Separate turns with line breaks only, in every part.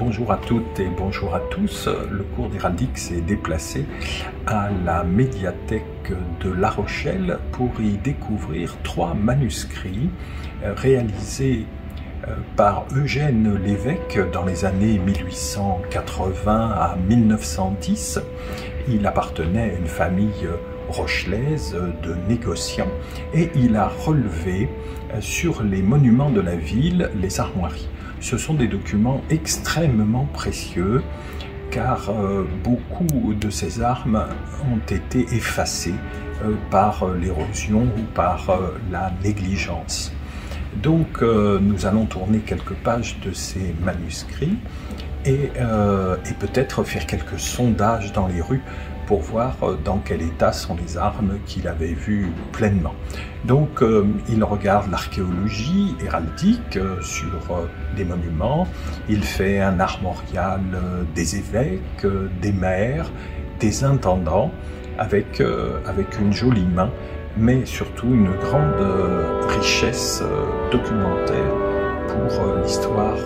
Bonjour à toutes et bonjour à tous. Le cours d'héraldique s'est déplacé à la médiathèque de La Rochelle pour y découvrir 3 manuscrits réalisés par Eugène Lévesque dans les années 1880 à 1910. Il appartenait à une famille rochelaise de négociants et il a relevé sur les monuments de la ville les armoiries. Ce sont des documents extrêmement précieux car beaucoup de ces armes ont été effacées par l'érosion ou par la négligence. Donc nous allons tourner quelques pages de ces manuscrits et peut-être faire quelques sondages dans les rues pour voir dans quel état sont les armes qu'il avait vues pleinement. Donc il regarde l'archéologie héraldique sur les monuments, il fait un armorial des évêques, des maires, des intendants, avec une jolie main, mais surtout une grande richesse documentaire pour l'histoire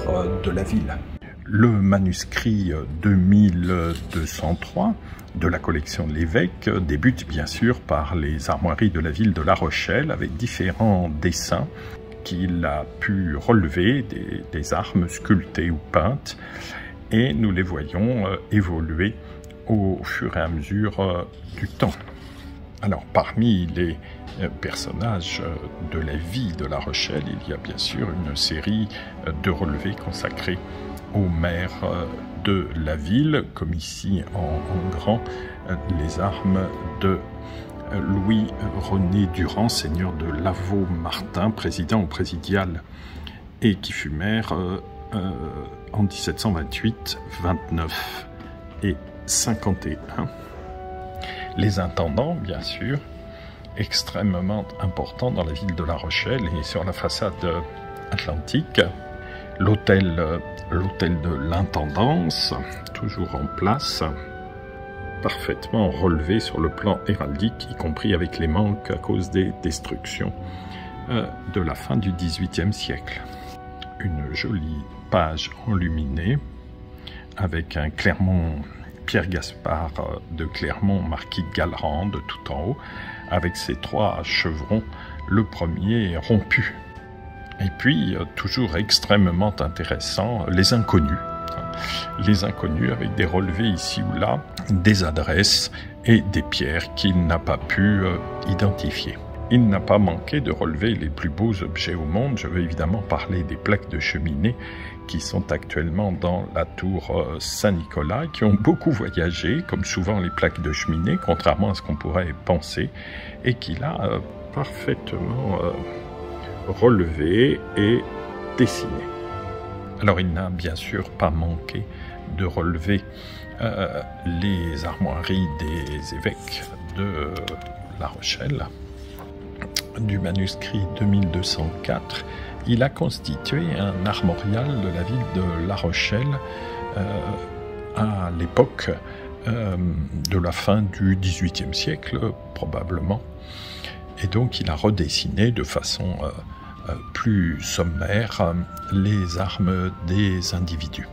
de la ville. Le manuscrit 2203 de la collection de l'évêque débute bien sûr par les armoiries de la ville de La Rochelle avec différents dessins qu'il a pu relever, des armes sculptées ou peintes, et nous les voyons évoluer au fur et à mesure du temps. Alors parmi les personnages de la vie de La Rochelle, il y a bien sûr une série de relevés consacrés au maire de la ville, comme ici en grand, les armes de Louis-René Durand, seigneur de Lavaux-Martin, président au présidial, et qui fut maire en 1728, 29 et 51. Les intendants, bien sûr, extrêmement importants dans la ville de La Rochelle et sur la façade atlantique. L'hôtel de l'intendance, toujours en place, parfaitement relevé sur le plan héraldique, y compris avec les manques à cause des destructions de la fin du XVIIIe siècle. Une jolie page enluminée avec un Clermont, Pierre Gaspard de Clermont, marquis de Gallerande, tout en haut, avec ses 3 chevrons, le premier rompu. Et puis, toujours extrêmement intéressant, les inconnus. Les inconnus avec des relevés ici ou là, des adresses et des pierres qu'il n'a pas pu identifier. Il n'a pas manqué de relever les plus beaux objets au monde. Je veux évidemment parler des plaques de cheminée qui sont actuellement dans la tour Saint-Nicolas, qui ont beaucoup voyagé, comme souvent les plaques de cheminée, contrairement à ce qu'on pourrait penser, et qu'il a parfaitement relevé et dessiné. Alors il n'a bien sûr pas manqué de relever les armoiries des évêques de La Rochelle. Du manuscrit 2204, il a constitué un armorial de la ville de La Rochelle à l'époque de la fin du XVIIIe siècle, probablement. Et donc il a redessiné de façon plus sommaire les armes des individus.